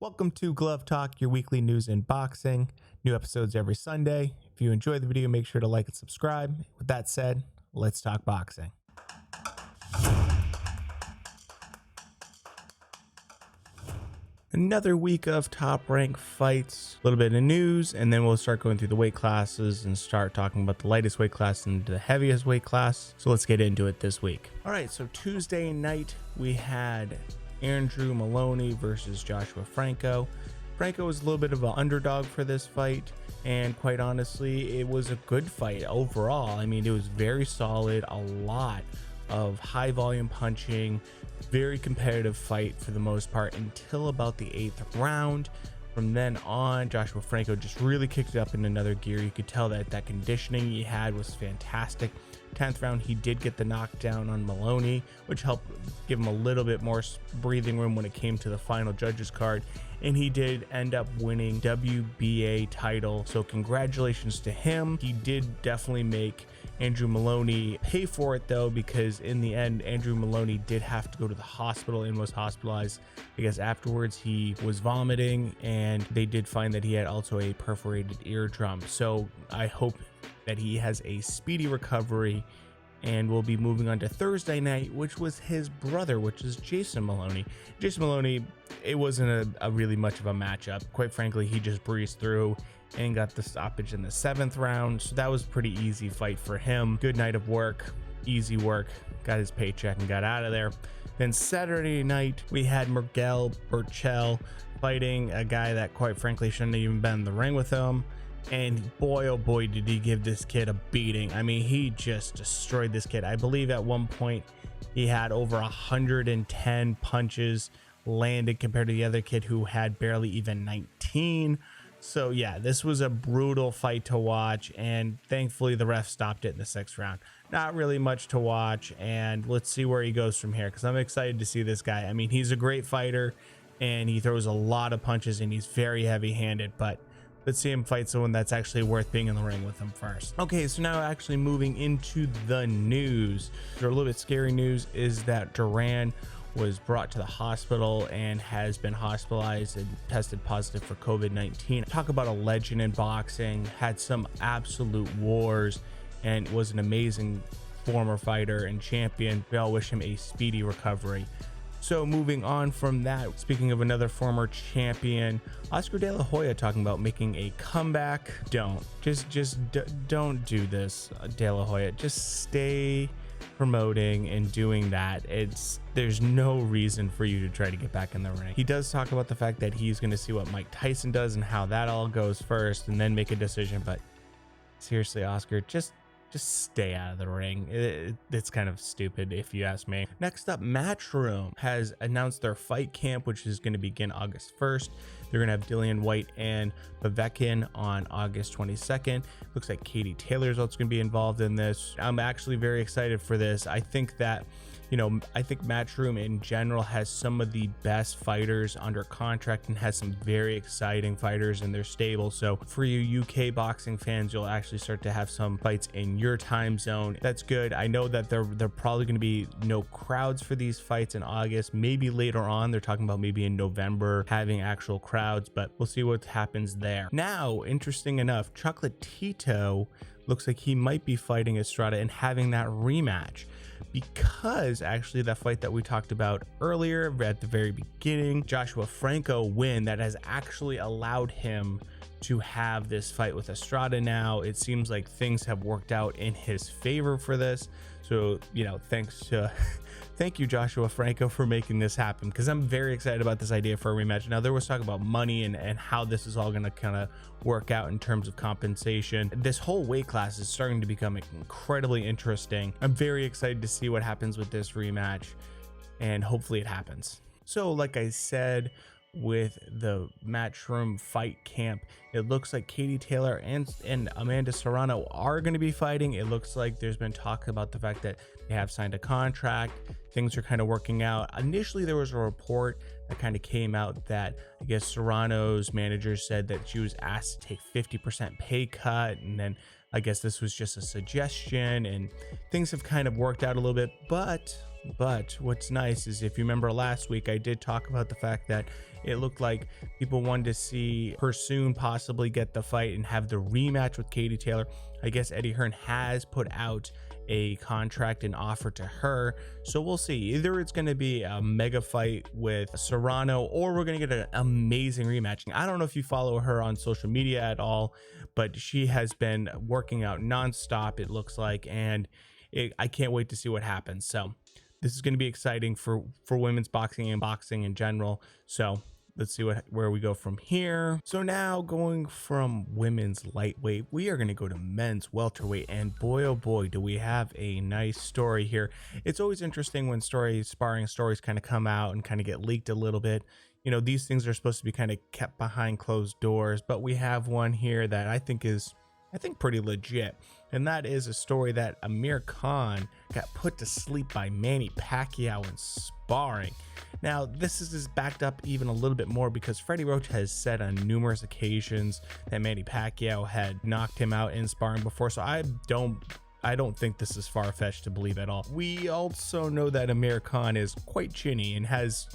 Welcome to Glove Talk, your weekly news in boxing. New episodes every Sunday. If you enjoyed the video, make sure to like and subscribe. With that said, let's talk boxing. Another week of top-ranked fights, a little bit of news, and then we'll start going through the weight classes and start talking about the lightest weight class and the heaviest weight class. So let's get into it this week. All right, so Tuesday night we had Andrew Maloney versus Joshua Franco. Franco was a little bit of an underdog for this fight, and quite honestly, it was a good fight overall. I mean, it was very solid, a lot of high volume punching, very competitive fight for the most part until about the 8th round. From then on, Joshua Franco just really kicked it up in another gear. You could tell that that conditioning he had was fantastic. 10th round, he did get the knockdown on Maloney, which helped give him a little bit more breathing room when it came to the final judges card, and he did end up winning WBA title. So congratulations to him. He did definitely make Andrew Maloney pay for it though, because in the end Andrew Maloney did have to go to the hospital and was hospitalized because afterwards he was vomiting, and they did find that he had also a perforated eardrum. So I hope that he has a speedy recovery, and we'll be moving on to Thursday night, which was his brother, which is Jason Maloney. Jason Maloney, it wasn't a really much of a matchup. Quite frankly, he just breezed through and got the stoppage in the 7th round. So that was a pretty easy fight for him. Good night of work, easy work, got his paycheck and got out of there. Then Saturday night, we had Miguel Burchell fighting a guy that quite frankly shouldn't have even been in the ring with him. And boy, oh boy, did he give this kid a beating. I mean, he just destroyed this kid. I believe at one point he had over 110 punches landed compared to the other kid who had barely even 19. So yeah, this was a brutal fight to watch, and thankfully the ref stopped it in the 6th round. Not really much to watch, and let's see where he goes from here, because I'm excited to see this guy. I mean, he's a great fighter and he throws a lot of punches and he's very heavy-handed, but let's see him fight someone that's actually worth being in the ring with him first. Okay, so now actually moving into the news. A little bit scary news is that Duran was brought to the hospital and has been hospitalized and tested positive for COVID-19. Talk about a legend in boxing, had some absolute wars, and was an amazing former fighter and champion. We all wish him a speedy recovery. So moving on from that, speaking of another former champion, Oscar De La Hoya talking about making a comeback. Don't don't do this, De La Hoya. Just stay promoting and doing that. There's no reason for you to try to get back in the ring. He does talk about the fact that he's going to see what Mike Tyson does and how that all goes first and then make a decision, but seriously, Oscar, just stay out of the ring. It's kind of stupid if you ask me. Next up, Matchroom has announced their fight camp, which is going to begin August 1st. They're going to have Dillion, Whyte, and Bavekin on August 22nd. Looks like Katie Taylor's also going to be involved in this. I'm actually very excited for this. I think that, I think Matchroom in general has some of the best fighters under contract and has some very exciting fighters in their stable. So for you UK boxing fans, you'll actually start to have some fights in your time zone. That's good. I know that they're probably going to be no crowds for these fights in August. Maybe later on, they're talking about maybe in November having actual crowds, but we'll see what happens there. Now, interesting enough, Chocolatito looks like he might be fighting Estrada and having that rematch, because actually that fight that we talked about earlier at the very beginning, Joshua Franco win, that has actually allowed him to have this fight with Estrada. Now it seems like things have worked out in his favor for this. So, thank you, Joshua Franco, for making this happen, because I'm very excited about this idea for a rematch. Now, there was talk about money and how this is all going to kind of work out in terms of compensation. This whole weight class is starting to become incredibly interesting. I'm very excited to see what happens with this rematch, and hopefully it happens. So, like I said, with the Matchroom fight camp, it looks like Katie Taylor and Amanda Serrano are going to be fighting. It looks like there's been talk about the fact that they have signed a contract. Things are kind of working out. Initially, there was a report that kind of came out that I guess Serrano's manager said that she was asked to take 50% pay cut, and then I guess this was just a suggestion, and things have kind of worked out a little bit. But But what's nice is, if you remember last week, I did talk about the fact that it looked like people wanted to see her soon possibly get the fight and have the rematch with Katie Taylor. I guess Eddie Hearn has put out a contract and offer to her, so we'll see. Either it's going to be a mega fight with Serrano, or we're going to get an amazing rematch. I don't know if you follow her on social media at all, but she has been working out nonstop, it looks like, and I can't wait to see what happens. So this is going to be exciting for women's boxing and boxing in general. So let's see where we go from here. So now, going from women's lightweight, we are going to go to men's welterweight, and boy oh boy, do we have a nice story here. It's always interesting when sparring stories kind of come out and kind of get leaked a little bit. You know, these things are supposed to be kind of kept behind closed doors, but we have one here that I think pretty legit, and that is a story that Amir Khan got put to sleep by Manny Pacquiao in sparring. Now, this is backed up even a little bit more because Freddie Roach has said on numerous occasions that Manny Pacquiao had knocked him out in sparring before, so I don't think this is far-fetched to believe at all. We also know that Amir Khan is quite chinny and has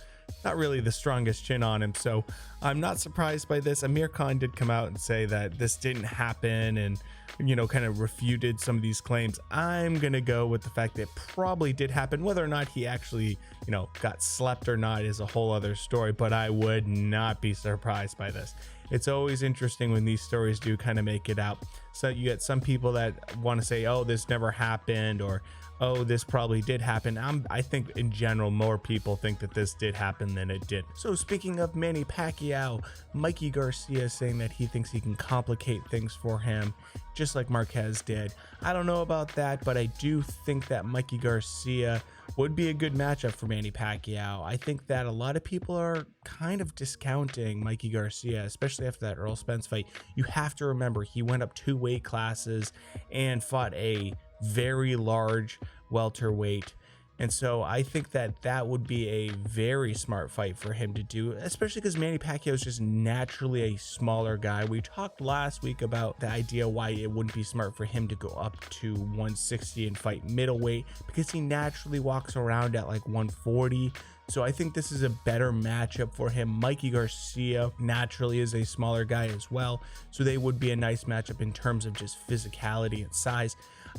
not really the strongest chin on him, so I'm not surprised by this. Amir Khan did come out and say that this didn't happen and, you know, kind of refuted some of these claims. I'm gonna go with the fact that it probably did happen. Whether or not he actually, you know, got slept or not is a whole other story, but I would not be surprised by this. It's always interesting when these stories do kind of make it out. So you get some people that want to say, oh, this never happened, or oh, this probably did happen. I think in general, more people think that this did happen than it did. So speaking of Manny Pacquiao, Mikey Garcia saying that he thinks he can complicate things for him, just like Marquez did. I don't know about that, but I do think that Mikey Garcia would be a good matchup for Manny Pacquiao. I think that a lot of people are kind of discounting Mikey Garcia, especially after that Earl Spence fight. You have to remember, he went up 2 weight classes and fought a very large welterweight, and so I think that that would be a very smart fight for him to do, especially because Manny Pacquiao is just naturally a smaller guy. We talked last week about the idea why it wouldn't be smart for him to go up to 160 and fight middleweight, because he naturally walks around at like 140. So I think this is a better matchup for him. Mikey Garcia naturally is a smaller guy as well, so they would be a nice matchup in terms of just physicality and size.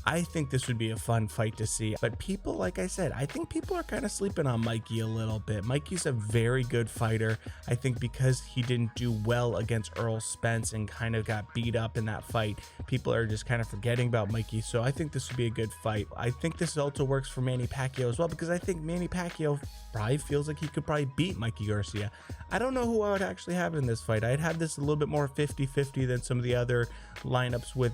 I think this would be a fun fight to see, but people, like I said, I think people are kind of sleeping on Mikey a little bit. Mikey's a very good fighter. I think because he didn't do well against Earl Spence and kind of got beat up in that fight, people are just kind of forgetting about Mikey, so I think this would be a good fight. I think this also works for Manny Pacquiao as well, because I think Manny Pacquiao probably feels like he could probably beat Mikey Garcia. I don't know who I would actually have in this fight. I'd have this a little bit more 50-50 than some of the other lineups with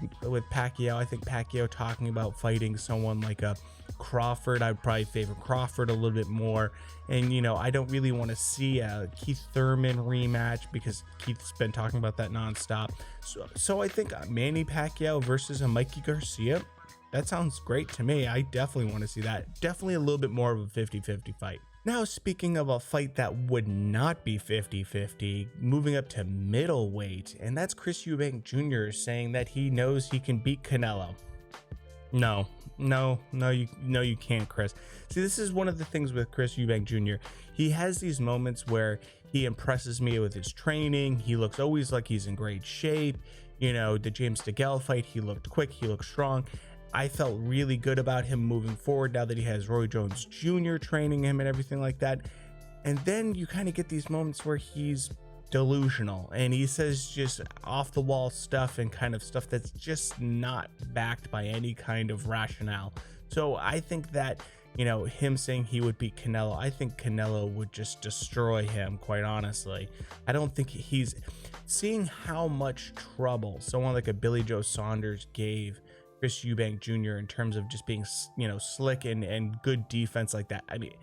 Pacquiao. I think Pacquiao talking about fighting someone like a Crawford, I'd probably favor Crawford a little bit more. And, you know, I don't really want to see a Keith Thurman rematch because Keith's been talking about that nonstop. So I think Manny Pacquiao versus a Mikey Garcia, that sounds great to me. I definitely want to see that. Definitely a little bit more of a 50-50 fight. Now, speaking of a fight that would not be 50-50, moving up to middleweight, and that's Chris Eubank Jr. saying that he knows he can beat Canelo. No, you can't, Chris. See, this is one of the things with Chris Eubank Jr. He has these moments where he impresses me with his training. He looks always like he's in great shape. You know, the James DeGale fight, he looked quick, he looked strong. I felt really good about him moving forward now that he has Roy Jones Jr. training him and everything like that. And then you kind of get these moments where he's delusional and he says just off the wall stuff and kind of stuff that's just not backed by any kind of rationale. So I think that, you know, him saying he would beat Canelo, I think Canelo would just destroy him, quite honestly. I don't think he's seeing how much trouble someone like a Billy Joe Saunders gave Chris Eubank Jr. in terms of just being, you know, slick and good defense like that. I mean,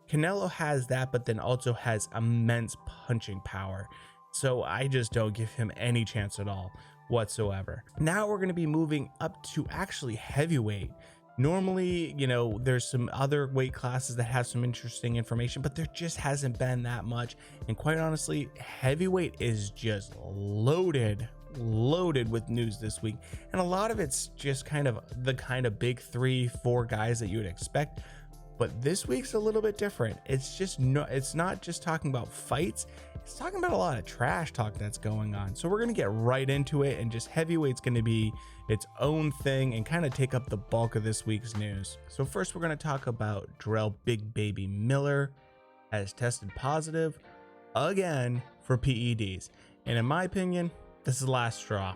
Canelo has that, but then also has immense punching power. So I just don't give him any chance at all whatsoever. Now we're going to be moving up to actually heavyweight. Normally, you know, there's some other weight classes that have some interesting information, but there just hasn't been that much. And quite honestly, heavyweight is just loaded with news this week, and a lot of it's just kind of the kind of big 3-4 guys that you would expect. But this week's a little bit different. It's not just talking about fights, it's talking about a lot of trash talk that's going on. So we're gonna get right into it, and just heavyweight's gonna be its own thing and kind of take up the bulk of this week's news. So first we're gonna talk about Jarrell Big Baby Miller has tested positive again for PEDs. And in my opinion, this is the last straw.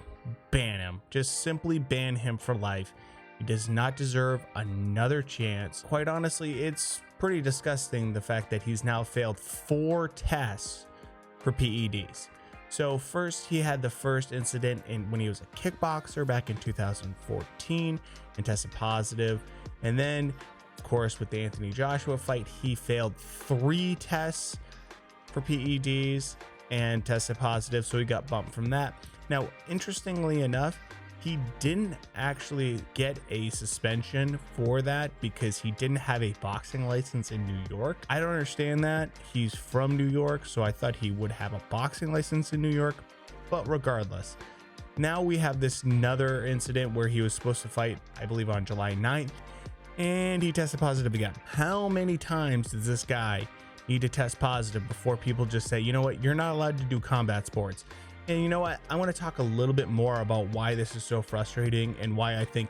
Ban him. Just simply ban him for life. He does not deserve another chance. Quite honestly, it's pretty disgusting the fact that he's now failed 4 tests for PEDs. So first, he had the first incident when he was a kickboxer back in 2014 and tested positive. And then, of course, with the Anthony Joshua fight, he failed 3 tests for PEDs and tested positive, so he got bumped from that. Now, interestingly enough, he didn't actually get a suspension for that because he didn't have a boxing license in New York. I don't understand that. He's from New York, so I thought he would have a boxing license in New York. But regardless, now we have this another incident where he was supposed to fight, I believe, on July 9th, and he tested positive again. How many times does this guy need to test positive before people just say, you know what, you're not allowed to do combat sports? And you know what, I want to talk a little bit more about why this is so frustrating and why I think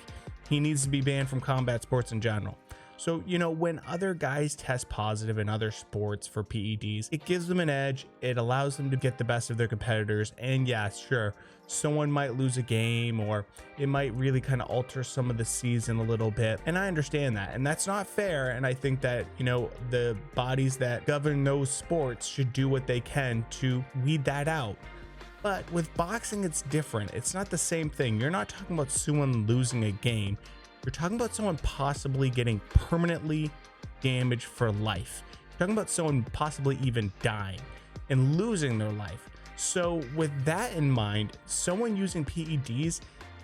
he needs to be banned from combat sports in general. So, you know, when other guys test positive in other sports for PEDs, it gives them an edge. It allows them to get the best of their competitors. And yeah, sure, someone might lose a game, or it might really kind of alter some of the season a little bit. And I understand that. And that's not fair. And I think that, you know, the bodies that govern those sports should do what they can to weed that out. But with boxing, it's different. It's not the same thing. You're not talking about someone losing a game. You're talking about someone possibly getting permanently damaged for life. You're talking about someone possibly even dying and losing their life. So with that in mind, someone using PEDs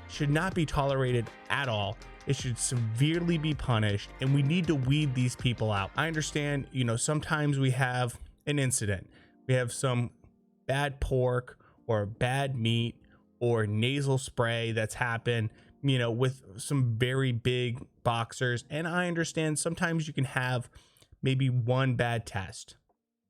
should not be tolerated at all. It should severely be punished, and we need to weed these people out. I understand, you know, sometimes we have an incident. We have some bad pork or bad meat or nasal spray that's happened, you know, with some very big boxers. And I understand sometimes you can have maybe one bad test.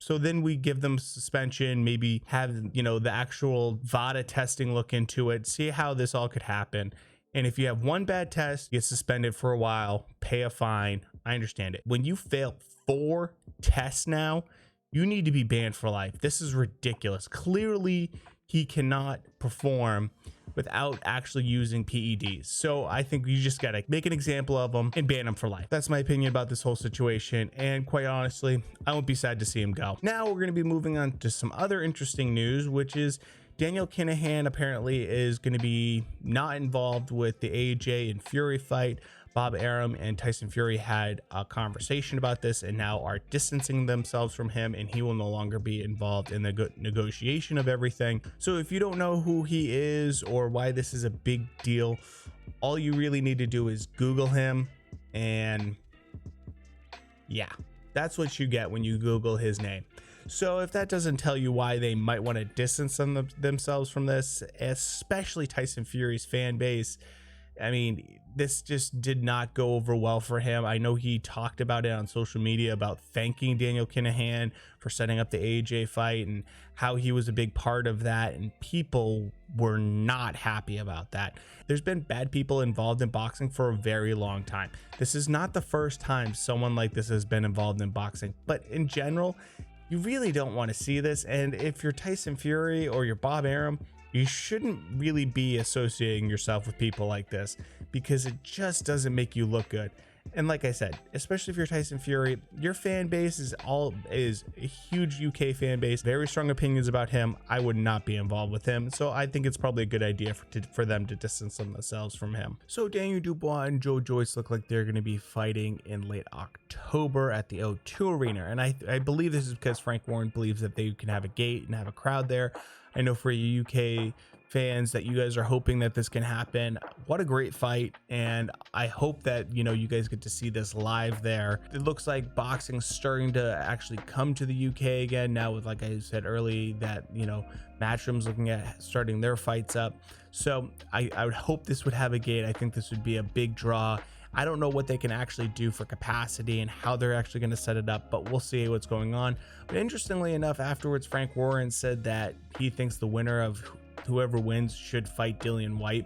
So then we give them suspension, maybe have, you know, the actual VADA testing look into it, see how this all could happen. And if you have one bad test, you get suspended for a while, pay a fine. I understand it. When you fail 4 tests now, you need to be banned for life. This is ridiculous. Clearly, he cannot perform without actually using PEDs. So I think you just gotta make an example of him and ban him for life. That's my opinion about this whole situation. And quite honestly, I won't be sad to see him go. Now we're gonna be moving on to some other interesting news, which is Daniel Kinahan apparently is gonna be not involved with the AJ and Fury fight. Bob Arum and Tyson Fury had a conversation about this and now are distancing themselves from him, and he will no longer be involved in the negotiation of everything. So if you don't know who he is or why this is a big deal, all you really need to do is Google him, and yeah, that's what you get when you Google his name. So if that doesn't tell you why they might want to distance themselves from this, especially Tyson Fury's fan base, I mean, this just did not go over well for him. I know he talked about it on social media about thanking Daniel Kinahan for setting up the AJ fight and how he was a big part of that, and people were not happy about that. There's been bad people involved in boxing for a very long time. This is not the first time someone like this has been involved in boxing, but in general, you really don't want to see this. And if you're Tyson Fury or you're Bob Arum, you shouldn't really be associating yourself with people like this, because it just doesn't make you look good. And like I said, especially if you're Tyson Fury, your fan base is a huge UK fan base, very strong opinions about him. I would not be involved with him. So I think it's probably a good idea for them to distance themselves from him. So Daniel Dubois and Joe Joyce look like they're going to be fighting in late October at the O2 Arena. And I believe this is because Frank Warren believes that they can have a gate and have a crowd there. I know for you UK fans that you guys are hoping that this can happen. What a great fight, and I hope that, you know, you guys get to see this live there. It looks like boxing's starting to actually come to the UK again now, with, like I said early, that, you know, Matchroom's looking at starting their fights up. So I would hope this would have a gate. I think this would be a big draw. I don't know what they can actually do for capacity and how they're actually going to set it up, but we'll see what's going on. But interestingly enough, afterwards, Frank Warren said that he thinks the winner of whoever wins should fight Dillion Whyte.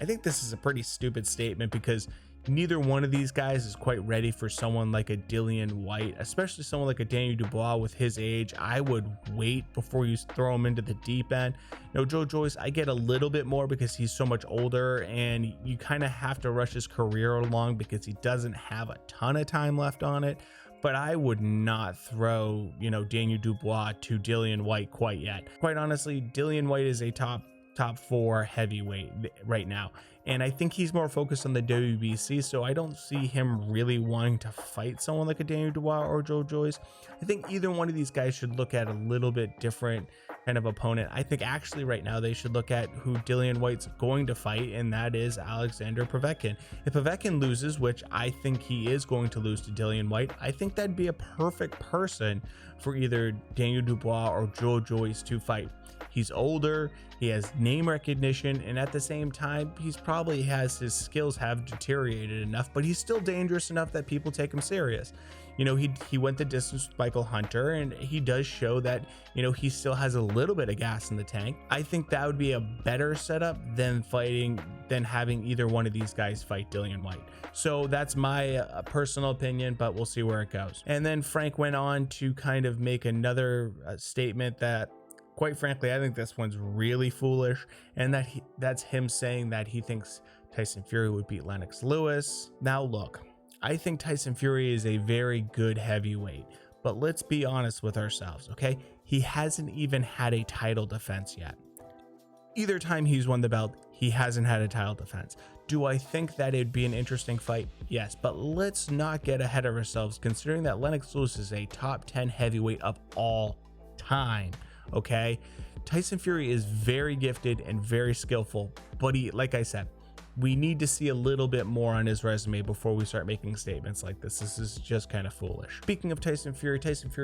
I think this is a pretty stupid statement because neither one of these guys is quite ready for someone like a Dillion Whyte, especially someone like a Daniel Dubois with his age. I would wait before you throw him into the deep end. Joe Joyce, I get a little bit more because he's so much older and you kind of have to rush his career along because he doesn't have a ton of time left on it. But I would not throw, Daniel Dubois to Dillion Whyte quite yet. Quite honestly, Dillion Whyte is a top 4 heavyweight right now, and I think he's more focused on the WBC, so I don't see him really wanting to fight someone like a Daniel Dubois or Joe Joyce. I think either one of these guys should look at a little bit different kind of opponent. I think actually right now they should look at who Dillion Whyte's going to fight, and that is Alexander Povetkin. If Povetkin loses, which I think he is going to lose to Dillion Whyte, I think that'd be a perfect person for either Daniel Dubois or Joe Joyce to fight. He's older, he has name recognition, and at the same time, his skills have deteriorated enough, but he's still dangerous enough that people take him serious. He went the distance with Michael Hunter, and he does show that, he still has a little bit of gas in the tank. I think that would be a better setup than having either one of these guys fight Dillion Whyte. So that's my personal opinion, but we'll see where it goes. And then Frank went on to kind of make another statement that, quite frankly, I think this one's really foolish, and that's him saying that he thinks Tyson Fury would beat Lennox Lewis. Now look, I think Tyson Fury is a very good heavyweight, but let's be honest with ourselves, okay? He hasn't even had a title defense yet. Either time he's won the belt, he hasn't had a title defense. Do I think that it'd be an interesting fight? Yes, but let's not get ahead of ourselves considering that Lennox Lewis is a top 10 heavyweight of all time. Okay, Tyson Fury is very gifted and very skillful, but like I said, we need to see a little bit more on his resume before we start making statements like this. This is just kind of foolish. Speaking of Tyson Fury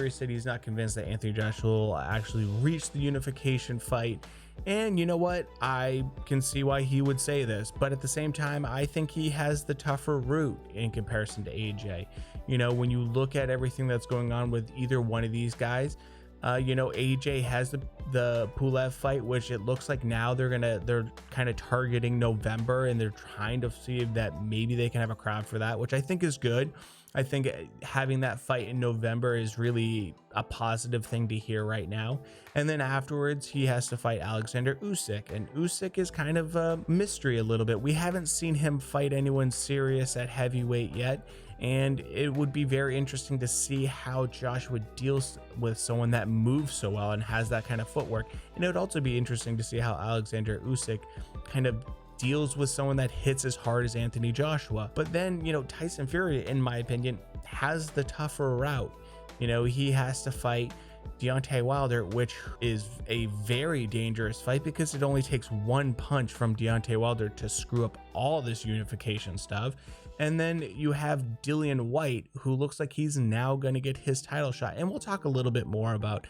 said he's not convinced that Anthony Joshua will actually reach the unification fight. And you know what? I can see why he would say this, but at the same time, I think he has the tougher route in comparison to AJ. When you look at everything that's going on with either one of these guys, AJ has the Pulev fight, which it looks like now they're kind of targeting November, and they're trying to see if that maybe they can have a crowd for that, which I think is good. I think having that fight in November is really a positive thing to hear right now. And then afterwards, he has to fight Alexander Usyk, and Usyk is kind of a mystery a little bit. We haven't seen him fight anyone serious at heavyweight yet, and it would be very interesting to see how Joshua deals with someone that moves so well and has that kind of footwork. And it would also be interesting to see how Alexander Usyk kind of deals with someone that hits as hard as Anthony Joshua. But then, Tyson Fury, in my opinion, has the tougher route. He has to fight Deontay Wilder, which is a very dangerous fight because it only takes one punch from Deontay Wilder to screw up all this unification stuff. And then you have Dillion Whyte, who looks like he's now going to get his title shot. And we'll talk a little bit more about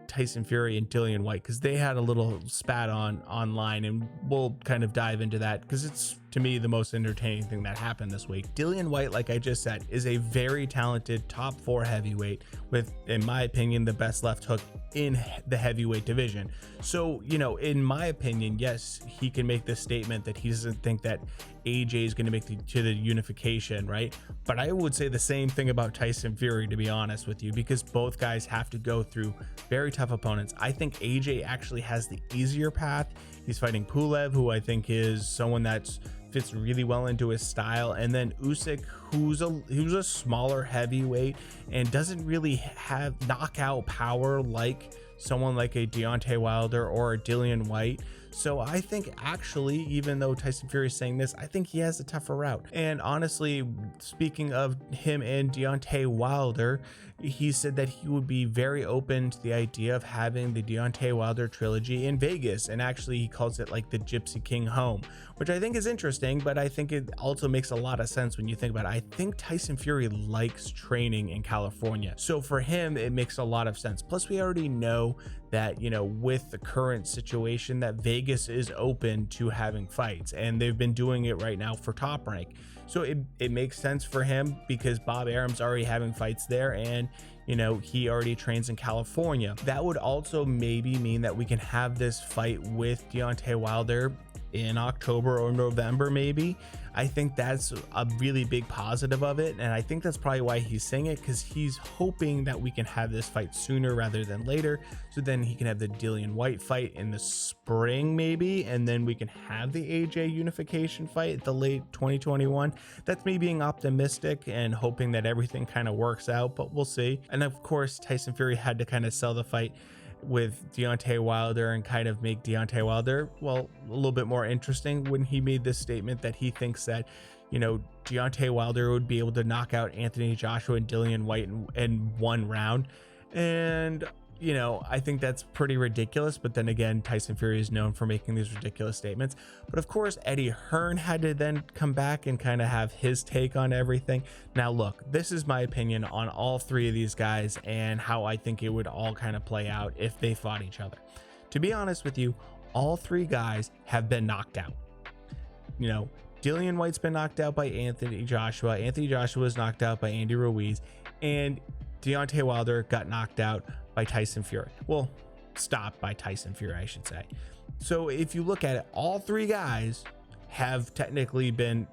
Tyson Fury and Dillion Whyte because they had a little spat online, and we'll kind of dive into that because it's, to me, the most entertaining thing that happened this week. Dillion Whyte, like I just said, is a very talented top 4 heavyweight with, in my opinion, the best left hook in the heavyweight division. So, in my opinion, yes, he can make this statement that he doesn't think that AJ is going to make to the unification, right? But I would say the same thing about Tyson Fury, to be honest with you, because both guys have to go through very tough opponents. I think AJ actually has the easier path. He's fighting Pulev, who I think is someone that fits really well into his style, and then Usyk, who's a smaller heavyweight and doesn't really have knockout power like someone like a Deontay Wilder or a Dillion Whyte. So I think actually, even though Tyson Fury is saying this, I think he has a tougher route. And honestly, speaking of him and Deontay Wilder, he said that he would be very open to the idea of having the Deontay Wilder trilogy in Vegas. And actually, he calls it like the Gypsy King home, which I think is interesting, but I think it also makes a lot of sense when you think about it. I think Tyson Fury likes training in California. So for him, it makes a lot of sense. Plus, we already know know that, you know, with the current situation, that Vegas is open to having fights, and they've been doing it right now for Top Rank. So it makes sense for him because Bob Arum's already having fights there, and you know, he already trains in California. That would also maybe mean that we can have this fight with Deontay Wilder in October or November, maybe. I think that's a really big positive of it, and I think that's probably why he's saying it, because he's hoping that we can have this fight sooner rather than later, so then he can have the Dillion Whyte fight in the spring maybe, and then we can have the AJ unification fight the late 2021. That's me being optimistic and hoping that everything kind of works out, but we'll see. And of course, Tyson Fury had to kind of sell the fight with Deontay Wilder and kind of make Deontay Wilder, well, a little bit more interesting when he made this statement that he thinks that, you know, Deontay Wilder would be able to knock out Anthony Joshua and Dillion Whyte in one round. And you know, I think that's pretty ridiculous, but then again, Tyson Fury is known for making these ridiculous statements. But of course, Eddie Hearn had to then come back and kind of have his take on everything. Now look, this is my opinion on all three of these guys and how I think it would all kind of play out if they fought each other. To be honest with you, all three guys have been knocked out. You know, Dillion Whyte's been knocked out by Anthony Joshua. Anthony Joshua was knocked out by Andy Ruiz, and Deontay Wilder got knocked out by Tyson Fury. Well, stopped by Tyson Fury, I should say. So if you look at it, all three guys have technically been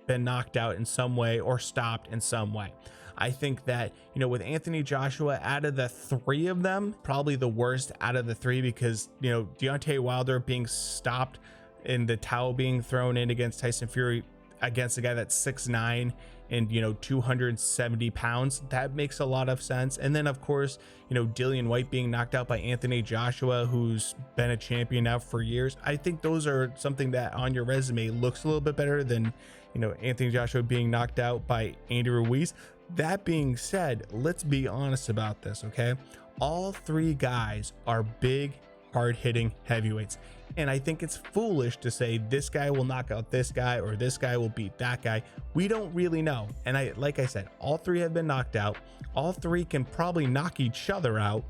knocked out in some way or stopped in some way. I think that, you know, with Anthony Joshua, out of the three of them, probably the worst out of the three, because, you know, Deontay Wilder being stopped and the towel being thrown in against Tyson Fury, against a guy that's 6'9" and, you know, 270 pounds, that makes a lot of sense. And then of course, you know, Dillion Whyte being knocked out by Anthony Joshua, who's been a champion now for years. I think those are something that on your resume looks a little bit better than, you know, Anthony Joshua being knocked out by Andy Ruiz. That being said, let's be honest about this, okay? All three guys are big, hard-hitting heavyweights. And I think it's foolish to say this guy will knock out this guy or this guy will beat that guy. We don't really know. And like I said, all three have been knocked out. All three can probably knock each other out.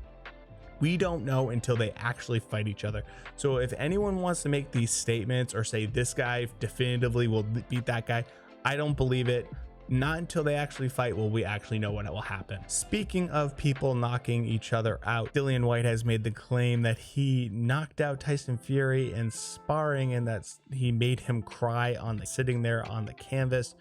We don't know until they actually fight each other. So if anyone wants to make these statements or say this guy definitively will beat that guy, I don't believe it. Not until they actually fight will we actually know when it will happen. Speaking of people knocking each other out, Dillion Whyte has made the claim that he knocked out Tyson Fury in sparring and that he made him cry on sitting there on the canvas.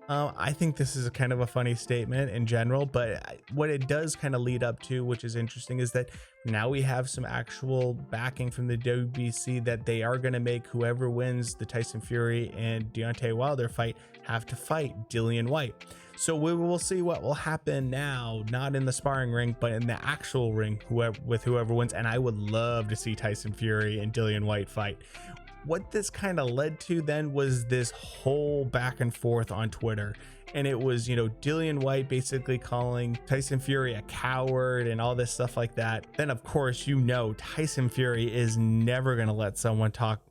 I think this is a kind of a funny statement in general, but what it does kind of lead up to, which is interesting, is that now we have some actual backing from the WBC that they are going to make whoever wins the Tyson Fury and Deontay Wilder fight have to fight Dillion Whyte. So we will see what will happen now, not in the sparring ring, but in the actual ring, whoever wins. And I would love to see Tyson Fury and Dillion Whyte fight. What this kind of led to then was this whole back and forth on Twitter. And it was, you know, Dillion Whyte basically calling Tyson Fury a coward and all this stuff like that. Then, of course, you know, Tyson Fury is never going to let someone talk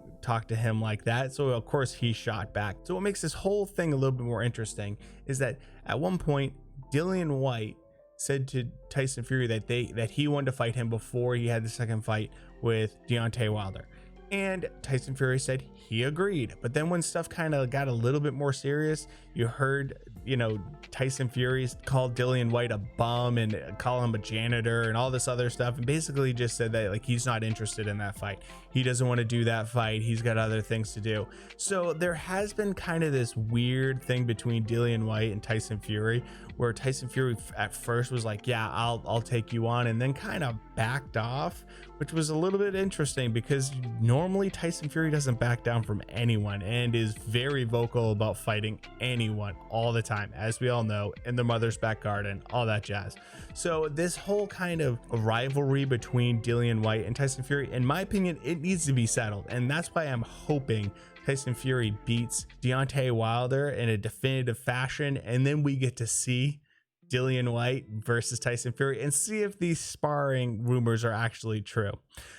to him like that. So, of course, he shot back. So what makes this whole thing a little bit more interesting is that at one point, Dillion Whyte said to Tyson Fury that he wanted to fight him before he had the second fight with Deontay Wilder. And Tyson Fury said he agreed. But then when stuff kind of got a little bit more serious, you heard, you know, Tyson Fury called Dillion Whyte a bum and call him a janitor and all this other stuff, and basically just said that like he's not interested in that fight. He doesn't want to do that fight. He's got other things to do. So there has been kind of this weird thing between Dillion Whyte and Tyson Fury, where Tyson Fury at first was like, yeah, I'll take you on, and then kind of backed off, which was a little bit interesting because normally Tyson Fury doesn't back down from anyone and is very vocal about fighting anyone all the time, as we all know, in the mother's back garden, all that jazz. So this whole kind of rivalry between Dillion Whyte and Tyson Fury, in my opinion, it needs to be settled, and that's why I'm hoping Tyson Fury beats Deontay Wilder in a definitive fashion, and then we get to see Dillion Whyte versus Tyson Fury and see if these sparring rumors are actually true.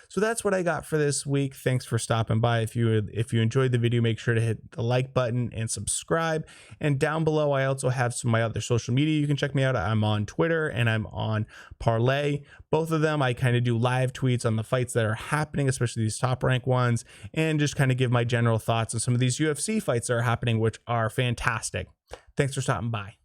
So that's what I got for this week. Thanks for stopping by. If you enjoyed the video, make sure to hit the like button and subscribe. And down below, I also have some of my other social media. You can check me out. I'm on Twitter and I'm on Parlay. Both of them, I kind of do live tweets on the fights that are happening, especially these top rank ones, and just kind of give my general thoughts on some of these UFC fights that are happening, which are fantastic. Thanks for stopping by.